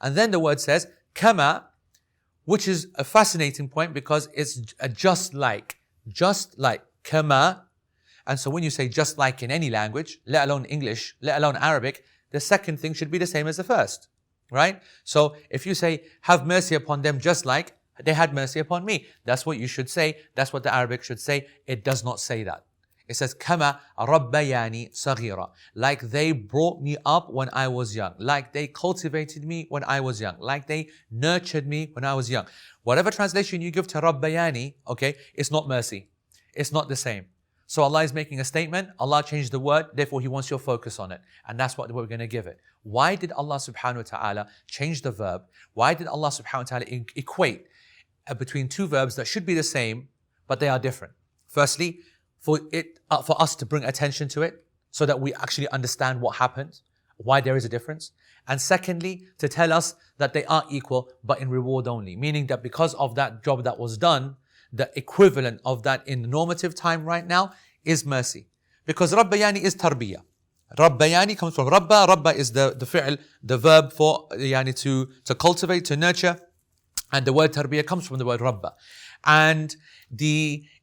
And then the word says, kama, which is a fascinating point because it's a just like, kama. And so when you say just like in any language, let alone English, let alone Arabic, the second thing should be the same as the first, right? So if you say, have mercy upon them just like they had mercy upon me, that's what you should say. That's what the Arabic should say. It does not say that. It says, kama rabbayani saghira, like they brought me up when I was young, like they cultivated me when I was young, like they nurtured me when I was young. Whatever translation you give to rabbayani, okay, it's not mercy. It's not the same. So Allah is making a statement, Allah changed the word, therefore He wants your focus on it. And that's what we're going to give it. Why did Allah subhanahu wa ta'ala change the verb? Why did Allah subhanahu wa ta'ala equate between two verbs that should be the same, but they are different? Firstly, for us to bring attention to it, so that we actually understand what happened, why there is a difference. And secondly, to tell us that they are equal, but in reward only. Meaning that because of that job that was done, the equivalent of that in normative time right now is mercy. Because Rabbayani is Tarbiyah. Rabbayani comes from Rabba. Rabba is the fi'l, the verb for yani to cultivate, to nurture. And the word Tarbiyah comes from the word Rabba. And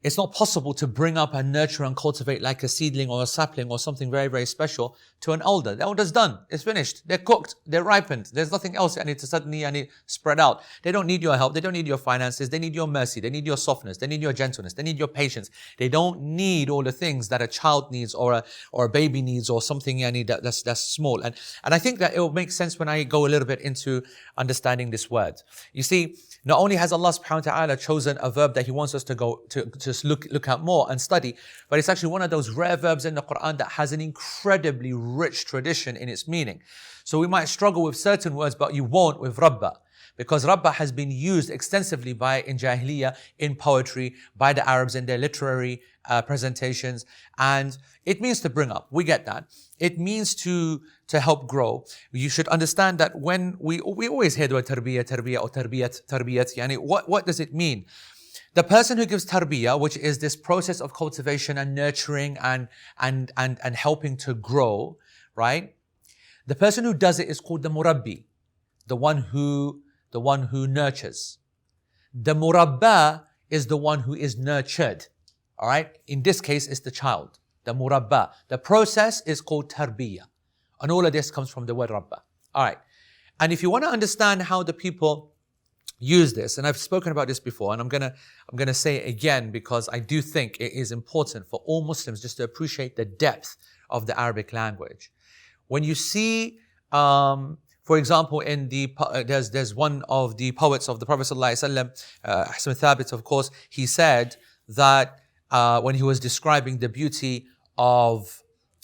it's not possible to bring up and nurture and cultivate like a seedling or a sapling or something very, very special to an elder. The elder's done. It's finished. They're cooked. They're ripened. There's nothing else I need to suddenly spread out. They don't need your help. They don't need your finances. They need your mercy. They need your softness. They need your gentleness. They need your patience. They don't need all the things that a child needs or a baby needs or something that's small. And I think that it will make sense when I go a little bit into understanding this word. You see, not only has Allah subhanahu wa ta'ala chosen a verb that He wants us to go to just look at more and study, but it's actually one of those rare verbs in the Quran that has an incredibly rich tradition in its meaning. So we might struggle with certain words, but you won't with Rabba. Because Rabba has been used extensively in Jahiliyyah, in poetry, by the Arabs in their literary presentations. And it means to bring up. We get that. It means to help grow. You should understand that when we always hear the word tarbiyah or tarbiyat. Yani what does it mean? The person who gives tarbiyah, which is this process of cultivation and nurturing and helping to grow, right? The person who does it is called the murabbi, the one who nurtures. The murabba is the one who is nurtured. All right? In this case, it's the child, the murabba. The process is called tarbiyah. And all of this comes from the word rabba. All right. And if you want to understand how the people use this, and I've spoken about this before, and I'm gonna say it again because I do think it is important for all Muslims just to appreciate the depth of the Arabic language. When you see, for example, in there's one of the poets of the Prophet ﷺ, Hassan Thabit, of course, he said that when he was describing the beauty of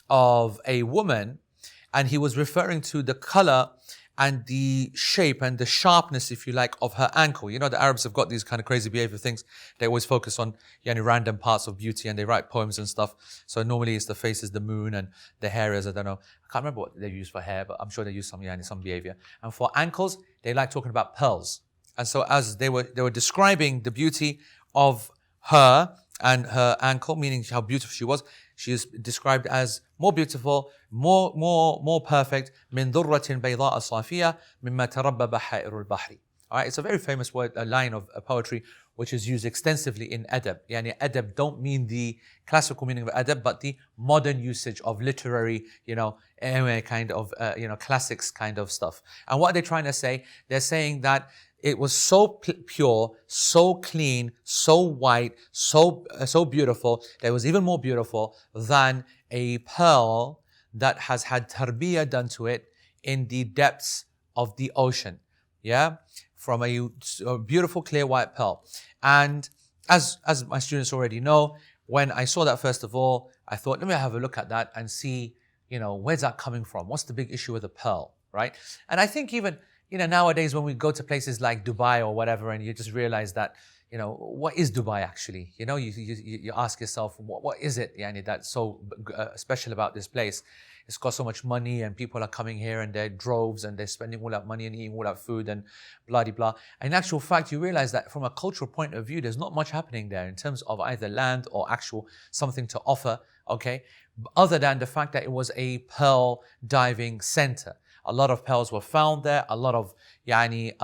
a woman, and he was referring to the color and the shape and the sharpness, if you like, of her ankle. You know, the Arabs have got these kind of crazy behavior things. They always focus on random parts of beauty and they write poems and stuff. So normally it's the face is the moon and the hair is, I don't know. I can't remember what they use for hair, but I'm sure they use some behavior. And for ankles, they like talking about pearls. And so as they were describing the beauty of her and her ankle, meaning how beautiful she is described as more beautiful, more perfect. من ذرة بيضاء صافية مما تربى بحائر البحر. All right, it's a very famous word, a line of poetry which is used extensively in adab. Yani adab don't mean the classical meaning of adab, but the modern usage of literary, kind of, classics kind of stuff. And what they're trying to say, they're saying that it was so pure, so clean, so white, so beautiful, that it was even more beautiful than a pearl that has had tarbiyah done to it in the depths of the ocean. Yeah? From a beautiful, clear white pearl. And as my students already know, when I saw that, first of all, I thought, let me have a look at that and see, where's that coming from? What's the big issue with the pearl, right? And I think even, nowadays when we go to places like Dubai or whatever, and you just realize that, what is Dubai actually? You ask yourself, what is it that's so special about this place? It's got so much money and people are coming here and they're droves and they're spending all that money and eating all that food and blah, blah, blah. And in actual fact, you realize that from a cultural point of view, there's not much happening there in terms of either land or actual something to offer, okay? Other than the fact that it was a pearl diving center. A lot of pearls were found there. A lot of the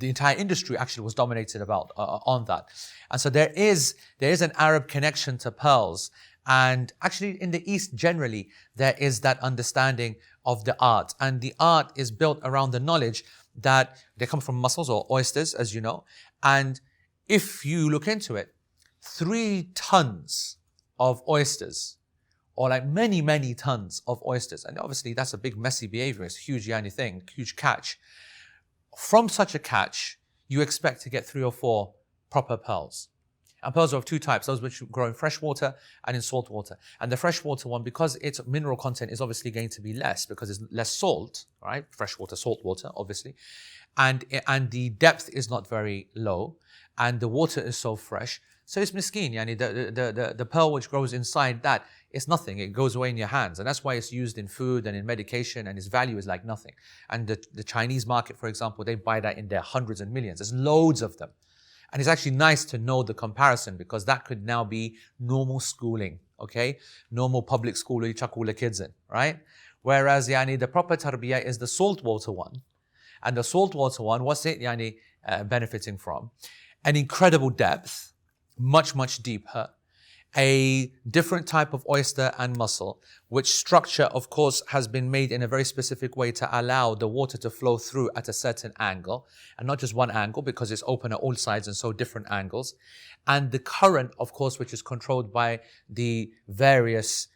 entire industry actually was dominated about on that. And so there is an Arab connection to pearls. And actually in the East generally, there is that understanding of the art. And the art is built around the knowledge that they come from mussels or oysters, as you know. And if you look into it, 3 tons of oysters, or like many, many tons of oysters, and obviously that's a big messy behavior, it's a huge thing, huge catch. From such a catch, you expect to get 3 or 4 proper pearls. And pearls are of 2 types, those which grow in fresh water and in salt water. And the freshwater one, because its mineral content is obviously going to be less, because there's less salt, right? Freshwater, salt water, obviously. And the depth is not very low, and the water is so fresh. So it's miskeen, the pearl which grows inside that is nothing. It goes away in your hands. And that's why it's used in food and in medication, and its value is like nothing. And the Chinese market, for example, they buy that in their hundreds and millions. There's loads of them. And it's actually nice to know the comparison, because that could now be normal schooling, okay? Normal public school you chuck all the kids in, right? Whereas the proper tarbiyah is the saltwater one. And the saltwater one, what's it benefiting from? An incredible depth, much, much deeper. A different type of oyster and mussel, which structure, of course, has been made in a very specific way to allow the water to flow through at a certain angle, and not just one angle, because it's open at all sides and so different angles. And the current, of course, which is controlled by the various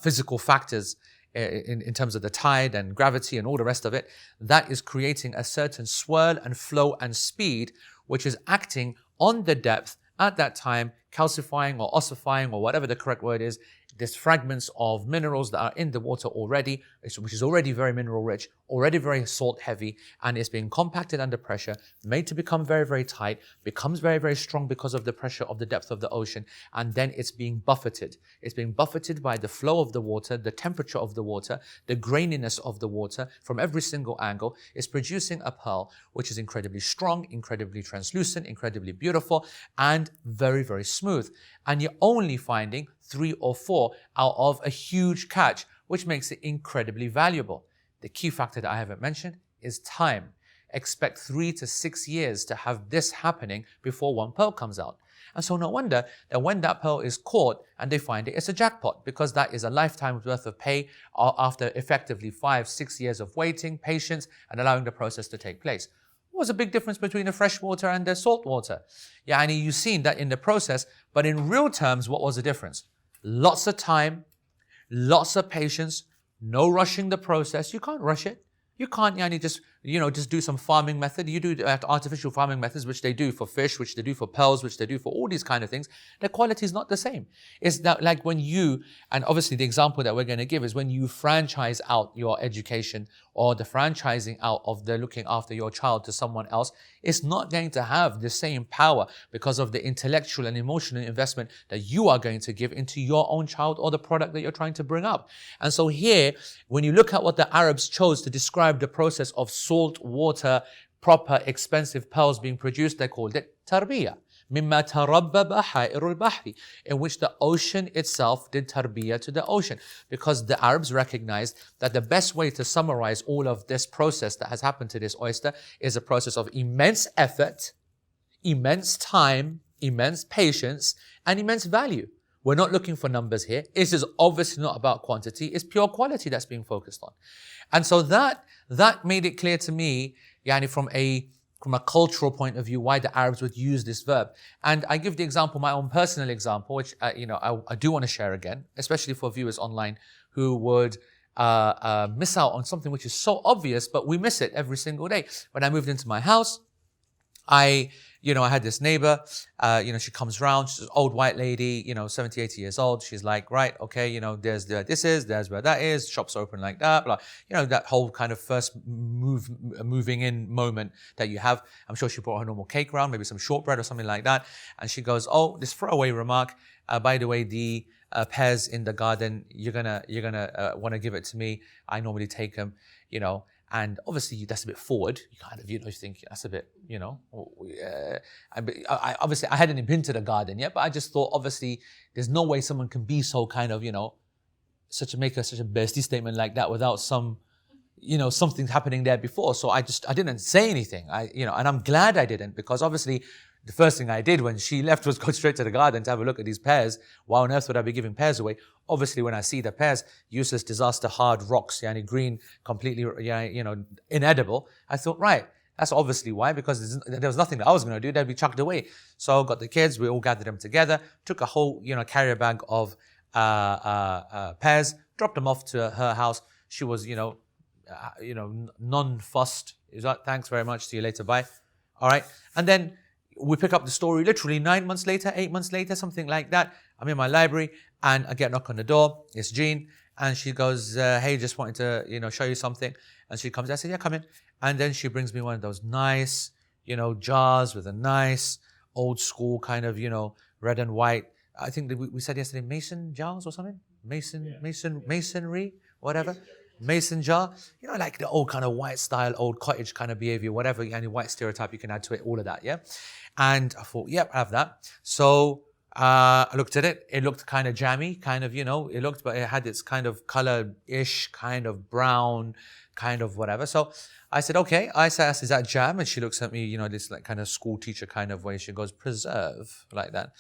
physical factors in terms of the tide and gravity and all the rest of it, that is creating a certain swirl and flow and speed, which is acting on the depth at that time, calcifying or ossifying or whatever the correct word is, there's fragments of minerals that are in the water already, which is already very mineral rich, already very salt heavy, and it's being compacted under pressure, made to become very, very tight, becomes very, very strong because of the pressure of the depth of the ocean, and then it's being buffeted. It's being buffeted by the flow of the water, the temperature of the water, the graininess of the water from every single angle. It's producing a pearl which is incredibly strong, incredibly translucent, incredibly beautiful, and very, very smooth. And you're only finding 3 or 4 out of a huge catch, which makes it incredibly valuable. The key factor that I haven't mentioned is time. Expect 3 to 6 years to have this happening before one pearl comes out. And so no wonder that when that pearl is caught and they find it, it's a jackpot, because that is a lifetime's worth of pay after effectively 5, 6 years of waiting, patience, and allowing the process to take place. What's a big difference between the fresh water and the salt water? You've seen that in the process, but in real terms, what was the difference? Lots of time, lots of patience, no rushing the process. You can't rush it. You can't just do some farming method. You do artificial farming methods, which they do for fish, which they do for pearls, which they do for all these kind of things. The quality is not the same. It's that like when you, and obviously the example that we're going to give is when you franchise out your education or the franchising out of the looking after your child to someone else, it's not going to have the same power because of the intellectual and emotional investment that you are going to give into your own child or the product that you're trying to bring up. And so here, when you look at what the Arabs chose to describe the process of salt water, proper expensive pearls being produced, they called it Tarbiyah. مما تربى بحائر البحر, in which the ocean itself did tarbiyah to the ocean, because the Arabs recognized that the best way to summarize all of this process that has happened to this oyster is a process of immense effort, immense time, immense patience, and immense value. We're not looking for numbers here. This is obviously not about quantity. It's pure quality that's being focused on. And so that made it clear to me, from a cultural point of view, why the Arabs would use this verb. And I give the example, my own personal example, which I do want to share again, especially for viewers online who would miss out on something which is so obvious, but we miss it every single day. When I moved into my house, I had this neighbor, she comes round, she's an old white lady, 70, 80 years old. She's like, right, okay, there's where this is, there's where that is, shops open like that, blah. That whole kind of first moving in moment that you have. I'm sure she brought her normal cake round, maybe some shortbread or something like that. And she goes, oh, this throwaway remark, by the way, the pears in the garden, you're gonna want to give it to me. I normally take them, And obviously that's a bit forward. You kind of, you think that's a bit, obviously I hadn't been to the garden yet, but I just thought, obviously, there's no way someone can be so kind of, make such a bestie statement like that without some, something happening there before. So I didn't say anything. And I'm glad I didn't, because obviously the first thing I did when she left was go straight to the garden to have a look at these pears. Why on earth would I be giving pears away? Obviously, when I see the pears, useless, disaster, hard rocks, green, completely, inedible, I thought, right, that's obviously why, because there was nothing that I was going to do. They'd be chucked away. So I got the kids, we all gathered them together, took a whole, carrier bag of pears, dropped them off to her house. She was, non-fussed. Is that, thanks very much, see you later, bye. All right. And then we pick up the story literally 9 months later, 8 months later, something like that. I'm in my library and I get a knock on the door. It's Jean. And she goes, hey, just wanted to, show you something. And she comes, I said, yeah, come in. And then she brings me one of those nice, jars with a nice old school kind of, red and white. I think we said yesterday, mason jars or something? Masonry, whatever. Mason jar, like the old kind of white style, old cottage kind of behavior, whatever, any white stereotype you can add to it, all of that, yeah? And I thought, yep, I have that. So I looked at it. It looked kind of jammy, kind of, but it had its kind of color-ish, kind of brown, kind of whatever. So I said, okay. I said, is that jam? And she looks at me, this like kind of school teacher kind of way. She goes, preserve, like that.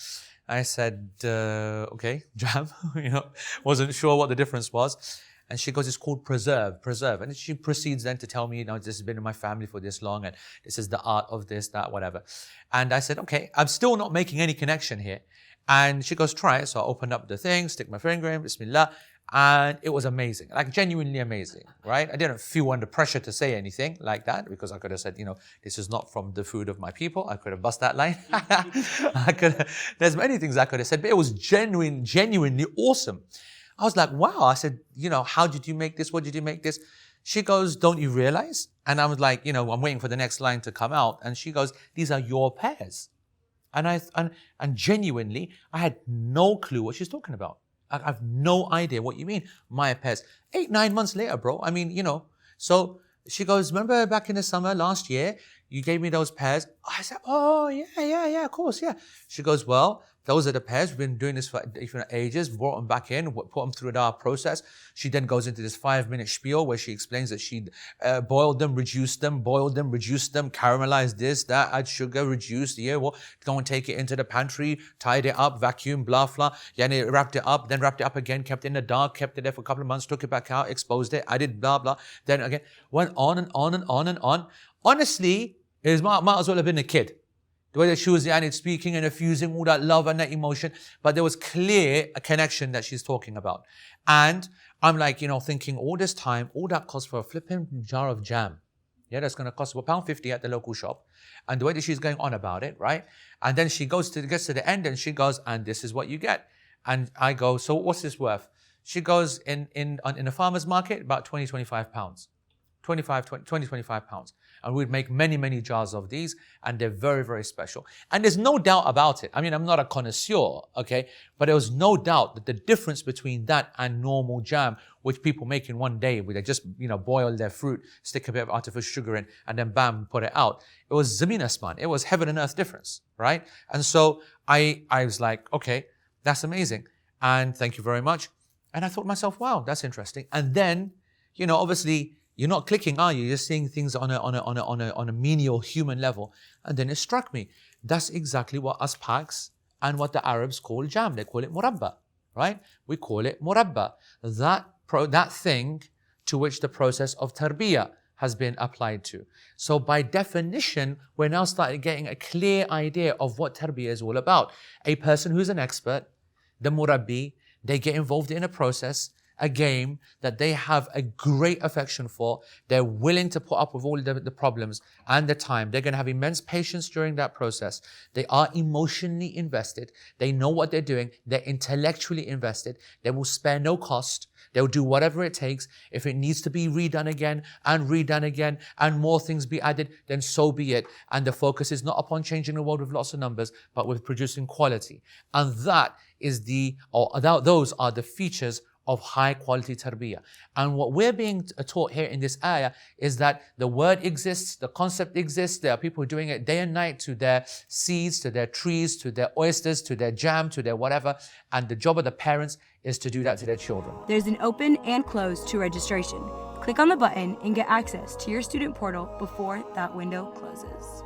I said, okay, jam, wasn't sure what the difference was. And she goes, it's called preserve. And she proceeds then to tell me, this has been in my family for this long, and this is the art of this, that, whatever. And I said, okay, I'm still not making any connection here. And she goes, try it. So I opened up the thing, stick my finger in, bismillah, and it was amazing, like genuinely amazing, right? I didn't feel under pressure to say anything like that, because I could have said, this is not from the food of my people. I could have bust that line. There's many things I could have said, but it was genuinely awesome. I was like, wow. I said, how did you make this? What did you make this? She goes, don't you realize? And I was like, I'm waiting for the next line to come out. And she goes, these are your pears. And genuinely, I had no clue what she's talking about. I have no idea what you mean, my pears. 8-9 months later, bro. I mean, So she goes, remember back in the summer last year, you gave me those pears? I said, oh, yeah, of course, yeah. She goes, well, those are the pears. We've been doing this for ages, brought them back in, put them through our process. She then goes into this 5-minute spiel where she explains that she boiled them, reduced them, caramelized this, that, add sugar, reduced, go and take it into the pantry, tied it up, vacuum, blah, blah. Wrapped it up, then wrapped it up again, kept it in the dark, kept it there for a couple of months, took it back out, exposed it, added blah, blah. Then again, went on and on and on and on. Honestly, it might as well have been a kid. The way that she was speaking and effusing all that love and that emotion, but there was clear a connection that she's talking about. And I'm like, thinking all this time, all that cost for a flipping jar of jam. Yeah, that's going to cost £1.50 at the local shop. And the way that she's going on about it, right? And then she gets to the end and she goes, and this is what you get. And I go, so what's this worth? She goes, in a farmer's market, about 25 pounds. 25 pounds. And we'd make many, many jars of these, and they're very, very special. And there's no doubt about it. I mean, I'm not a connoisseur, okay? But there was no doubt that the difference between that and normal jam, which people make in one day, where they just, boil their fruit, stick a bit of artificial sugar in, and then bam, put it out. It was Zamin Asman. It was heaven and earth difference, right? And so I was like, okay, that's amazing. And thank you very much. And I thought to myself, wow, that's interesting. And then, obviously, you're not clicking, are you? You're seeing things on a menial human level. And then it struck me. That's exactly what us Paks and what the Arabs call jam. They call it murabba, right? We call it murabba. That thing to which the process of tarbiyah has been applied to. So by definition, we're now starting getting a clear idea of what tarbiyah is all about. A person who's an expert, the murabbi, they get involved in a process, a game that they have a great affection for. They're willing to put up with all the problems and the time. They're going to have immense patience during that process. They are emotionally invested. They know what they're doing. They're intellectually invested. They will spare no cost. They'll do whatever it takes. If it needs to be redone again and more things be added, then so be it. And the focus is not upon changing the world with lots of numbers, but with producing quality. And those are the features of high quality tarbiyah. And what we're being taught here in this ayah is that the word exists, the concept exists, there are people doing it day and night to their seeds, to their trees, to their oysters, to their jam, to their whatever. And the job of the parents is to do that to their children. There's an open and close to registration. Click on the button and get access to your student portal before that window closes.